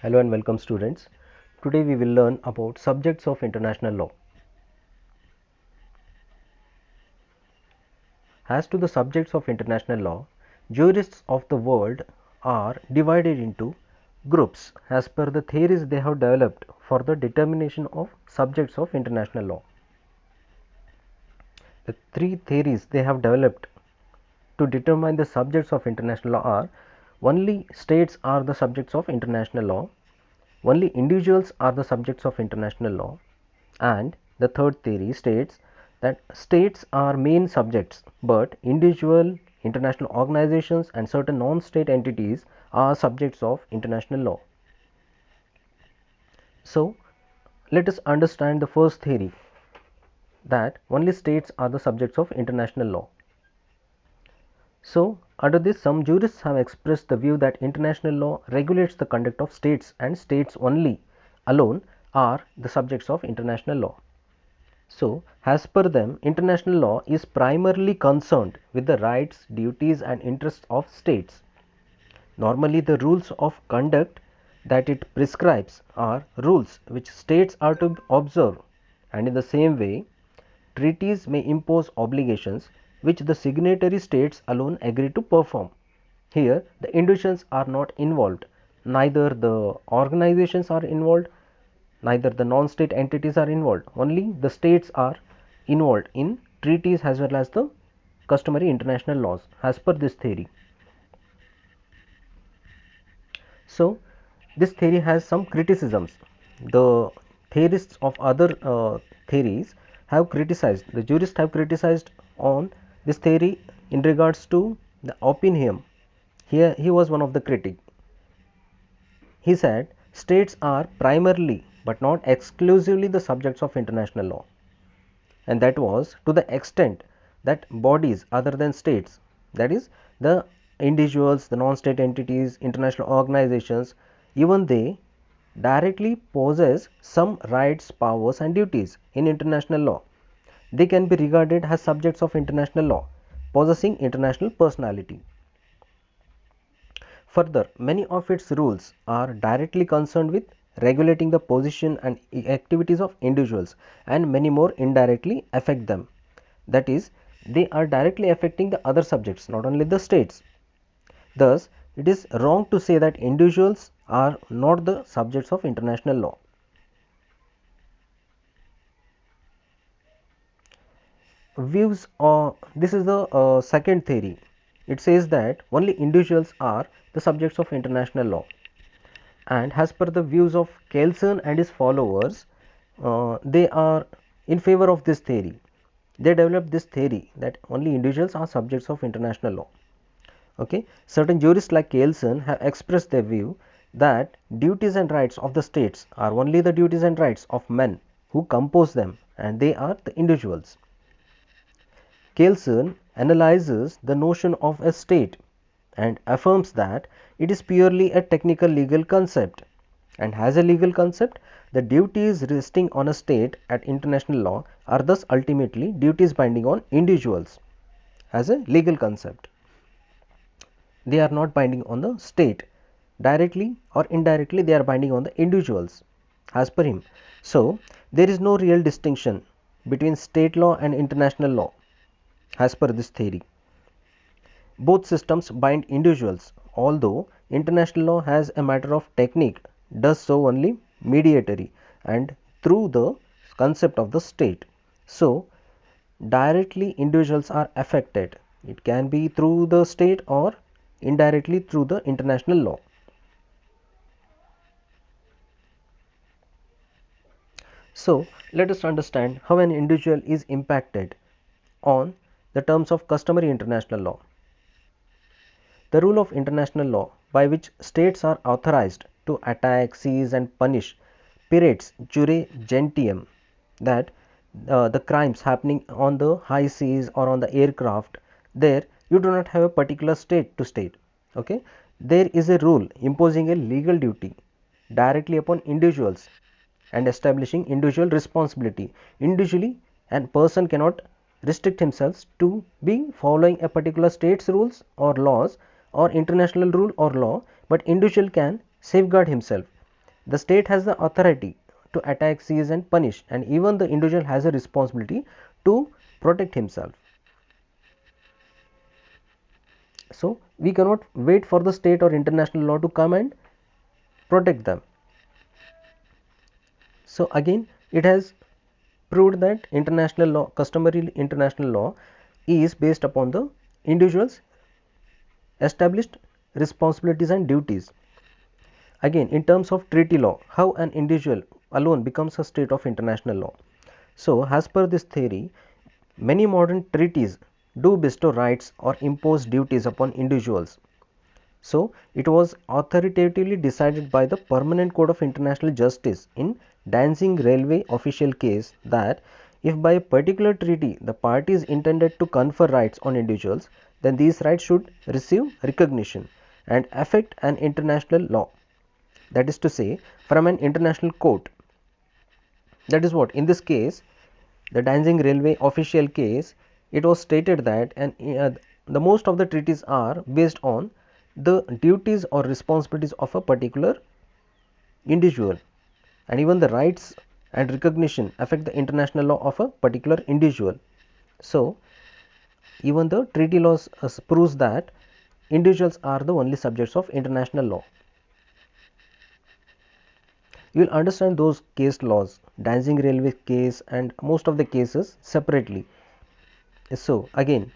Hello and welcome students. Today we will learn about subjects of international law. As to the subjects of international law, jurists of the world are divided into groups as per the theories they have developed for the determination of subjects of international law. The three theories they have developed to determine the subjects of international law are: only states are the subjects of international law, only individuals are the subjects of international law, and the third theory states that states are main subjects but individual, international organizations and certain non-state entities are subjects of international law. So let us understand the first theory, that only states are the subjects of international law. So under this, some jurists have expressed the view that international law regulates the conduct of states and states only alone are the subjects of international law. So as per them, international law is primarily concerned with the rights, duties and interests of states. Normally the rules of conduct that it prescribes are rules which states are to observe, and in the same way treaties may impose obligations which the signatory states alone agree to perform. Here the individuals are not involved, neither the organizations are involved, neither the non-state entities are involved, only the states are involved in treaties as well as the customary international laws as per this theory. So this theory has some criticisms. The theorists of other theories have criticized, the jurists have criticized on this theory in regards to the opinion. Here he was one of the critic. He said states are primarily but not exclusively the subjects of international law, and that was to the extent that bodies other than states, that is the individuals, the non-state entities, international organizations, even they directly possess some rights, powers and duties in international law, they can be regarded as subjects of international law possessing international personality. Further, many of its rules are directly concerned with regulating the position and activities of individuals, and many more indirectly affect them. That is, they are directly affecting the other subjects, not only the states. Thus, it is wrong to say that individuals are not the subjects of international law. Views on this is the second theory. It says that only individuals are the subjects of international law, and as per the views of Kelsen and his followers, they are in favor of this theory. They developed this theory that only individuals are subjects of international law. Okay, certain jurists like Kelsen have expressed their view that duties and rights of the states are only the duties and rights of men who compose them, and they are the individuals. Kelsen analyzes the notion of a state and affirms that it is purely a technical legal concept, and as a legal concept, the duties resting on a state at international law are thus ultimately duties binding on individuals. As a legal concept, they are not binding on the state. Directly or indirectly, they are binding on the individuals as per him. So there is no real distinction between state law and international law as per this theory. Both systems bind individuals, although international law as a matter of technique does so only mediatory and through the concept of the state. So directly individuals are affected. It can be through the state or indirectly through the international law. So let us understand how an individual is impacted on the terms of customary international law. The rule of international law by which states are authorized to attack, seize and punish pirates jure gentium, that the crimes happening on the high seas or on the aircraft, there you do not have a particular state to state. Okay, there is a rule imposing a legal duty directly upon individuals and establishing individual responsibility. Individually, a person cannot restrict himself to being following a particular state's rules or laws or international rule or law, but individual can safeguard himself The state has the authority to attack, seize and punish, and even the individual has a responsibility to protect himself. So we cannot wait for the state or international law to come and protect them. So again, it has proved that international law, customary international law, is based upon the individual's established responsibilities and duties. Again, in terms of treaty law, how an individual alone becomes a state of international law. So as per this theory, many modern treaties do bestow rights or impose duties upon individuals. So it was authoritatively decided by the Permanent Court of International Justice in Danzig Railway official case that if by a particular treaty the parties intended to confer rights on individuals, then these rights should receive recognition and affect an international law. That is to say, from an international court. That is what in this case, the Danzig Railway official case, it was stated that the most of the treaties are based on the duties or responsibilities of a particular individual, and even the rights and recognition affect the international law of a particular individual. So even the treaty laws proves that individuals are the only subjects of international law. You will understand those case laws, Danzig Railway case and most of the cases separately. So again,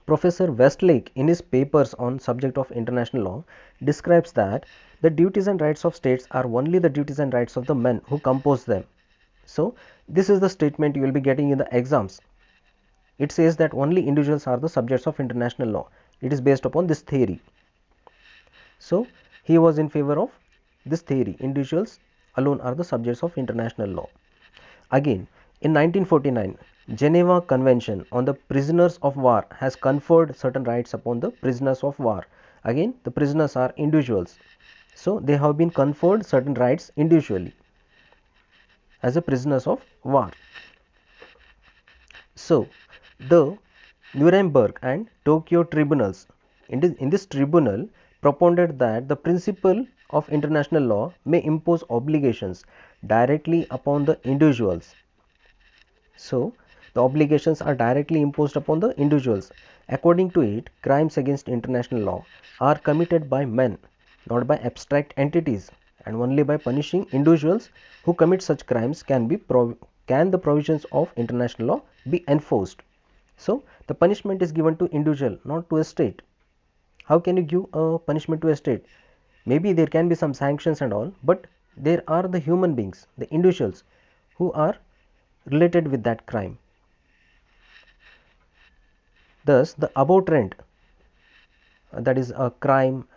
Professor Westlake in his papers on subject of international law describes that the duties and rights of states are only the duties and rights of the men who compose them. So this is the statement you will be getting in the exams. It says that only individuals are the subjects of international law. It is based upon this theory. So he was in favor of this theory, individuals alone are the subjects of international law. Again, in 1949, Geneva Convention on the Prisoners of War has conferred certain rights upon the prisoners of war. Again, the prisoners are individuals. So they have been conferred certain rights individually as a prisoners of war. So the Nuremberg and Tokyo tribunals, in this tribunal propounded that the principle of international law may impose obligations directly upon the individuals. So the obligations are directly imposed upon the individuals. According to it, crimes against international law are committed by men, not by abstract entities, and only by punishing individuals who commit such crimes can the provisions of international law be enforced. So the punishment is given to individual, not to a state. How can you give a punishment to a state? Maybe there can be some sanctions and all, but there are the human beings, the individuals who are related with that crime. Thus the above trend, that is a crime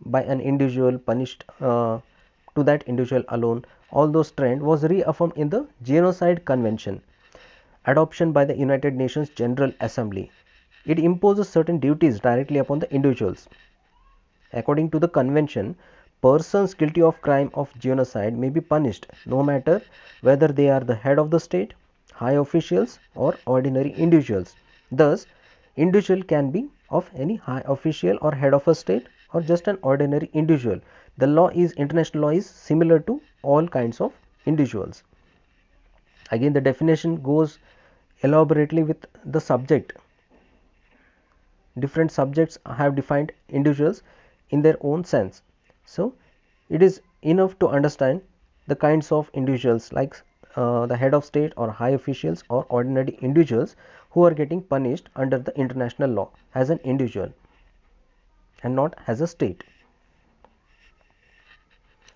by an individual punished to that individual alone, all those trend was reaffirmed in the Genocide Convention, adoption by the United Nations General Assembly. It imposes certain duties directly upon the individuals. According to the convention, persons guilty of crime of genocide may be punished no matter whether they are the head of the state, high officials or ordinary individuals. Thus, individual can be of any high official or head of a state or just an ordinary individual. The law is, international law is similar to all kinds of individuals. Again, the definition goes elaborately with the subject. Different subjects have defined individuals in their own sense. So it is enough to understand the kinds of individuals like the head of state or high officials or ordinary individuals who are getting punished under the international law as an individual and not as a state.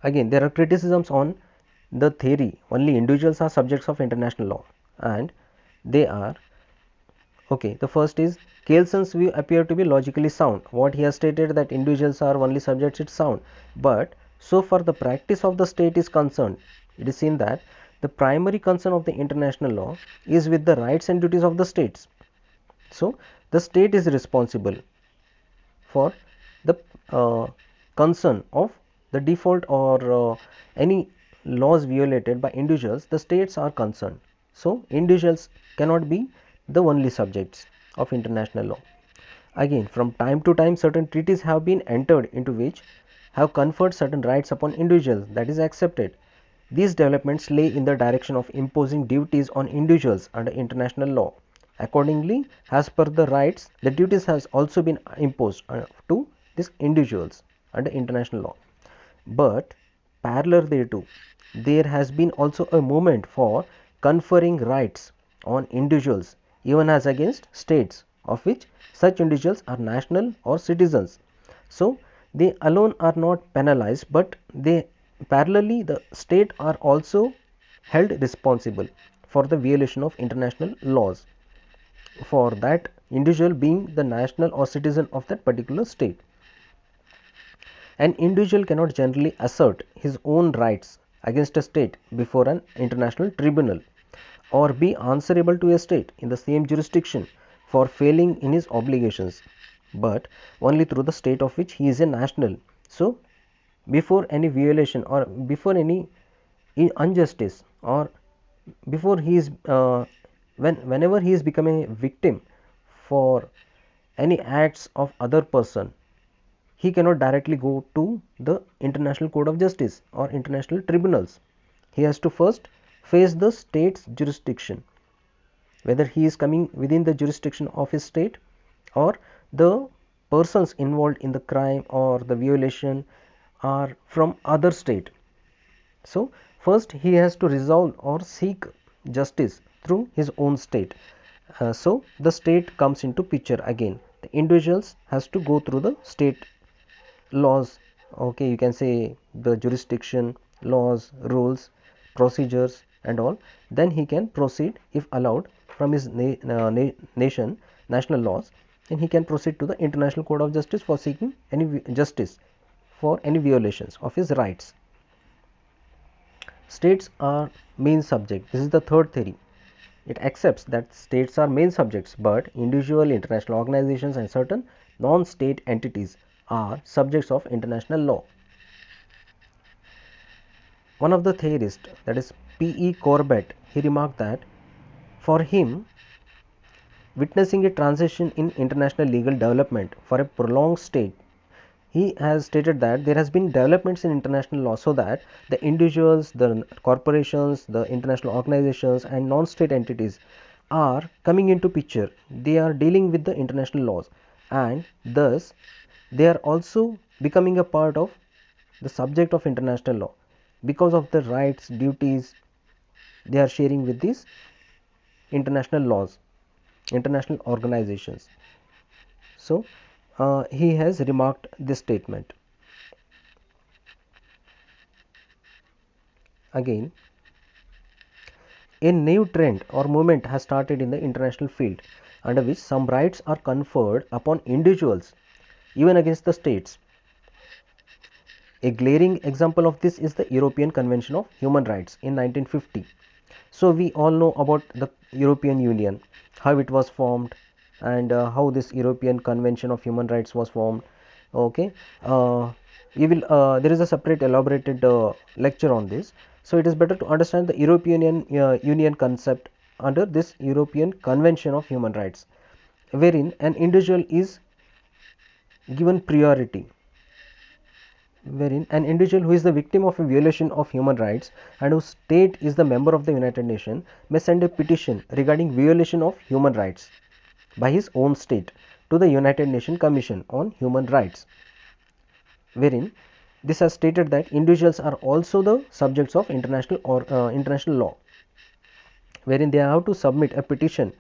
Again, there are criticisms on the theory only individuals are subjects of international law, and they are okay. The first is Kelson's view appear to be logically sound. What he has stated that individuals are only subjects is sound, but so far the practice of the state is concerned, it is seen that the primary concern of the international law is with the rights and duties of the states. So the state is responsible for the concern of the default or any laws violated by individuals. The states are concerned. So individuals cannot be the only subjects of international law. Again, from time to time certain treaties have been entered into which have conferred certain rights upon individuals, that is accepted. These developments lay in the direction of imposing duties on individuals under international law. Accordingly, as per the rights, the duties has also been imposed to these individuals under international law. But parallel thereto, there has been also a movement for conferring rights on individuals even as against states, of which such individuals are national or citizens. So they alone are not penalized, but they parallelly the state are also held responsible for the violation of international laws, for that individual being the national or citizen of that particular state. An individual cannot generally assert his own rights against a state before an international tribunal, or be answerable to a state in the same jurisdiction for failing in his obligations, but only through the state of which he is a national. So, before any violation or before any injustice, or before he is whenever he is becoming a victim for any acts of other person, he cannot directly go to the International Court of Justice or international tribunals. He has to first face the state's jurisdiction, whether he is coming within the jurisdiction of his state or the persons involved in the crime or the violation are from other state. So, first he has to resolve or seek justice through his own state. So, the state comes into picture again. The individuals has to go through the state laws, okay, you can say the jurisdiction, laws, rules, procedures and all. Then he can proceed, if allowed, from his nation, national laws, then he can proceed to the International Court of Justice for seeking any justice for any violations of his rights. States are main subject. This is the third theory. It accepts that states are main subjects, but individual, international organizations and certain non-state entities are subjects of international law. One of the theorists, that is P.E. Corbett, he remarked that for him, witnessing a transition in international legal development for a prolonged state, he has stated that there has been developments in international law so that the individuals, the corporations, the international organizations and non-state entities are coming into picture. They are dealing with the international laws, and thus they are also becoming a part of the subject of international law because of the rights, duties they are sharing with these international laws, international organizations. So, he has remarked this statement. Again, a new trend or movement has started in the international field, under which some rights are conferred upon individuals even against the states. A glaring example of this is the European Convention of Human Rights in 1950. So we all know about the European Union, how it was formed, and how this European Convention of Human Rights was formed. Okay, we will there is a separate elaborated lecture on this. So it is better to understand the European Union concept under this European Convention of Human Rights, wherein an individual is given priority, wherein an individual who is the victim of a violation of human rights and whose state is the member of the United Nations may send a petition regarding violation of human rights by his own state to the United Nations Commission on Human Rights, wherein this has stated that individuals are also the subjects of international or international law, wherein they have to submit a petition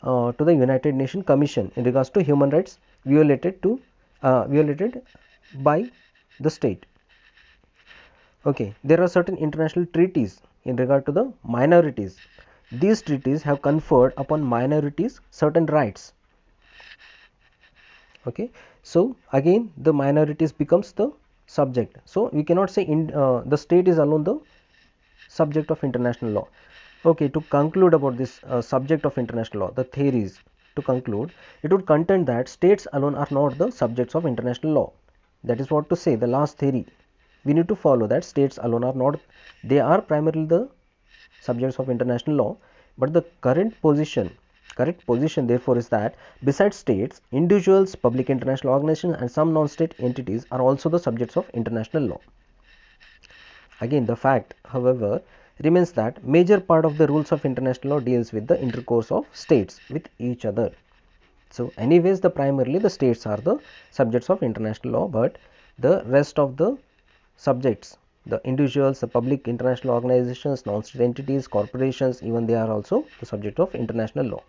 to the United Nations Commission in regards to human rights violated by the state. Okay, there are certain international treaties in regard to the minorities. These treaties have conferred upon minorities certain rights. Okay, so again the minorities becomes the subject. So we cannot say the state is alone the subject of international law. Okay, to conclude about this subject of international law, the theories, to conclude, it would contend that states alone are not the subjects of international law. That is what to say, the last theory. We need to follow that states alone are not, they are primarily the subjects of international law, but the current position, correct position therefore is that besides states, individuals, public international organizations and some non-state entities are also the subjects of international law. Again, the fact, however, remains that major part of the rules of international law deals with the intercourse of states with each other. So, anyways, primarily the states are the subjects of international law, but the rest of the subjects, the individuals, the public international organizations, non-state entities, corporations, even they are also the subject of international law.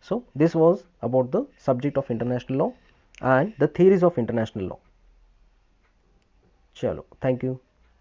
So, this was about the subject of international law and the theories of international law. Chalo, thank you.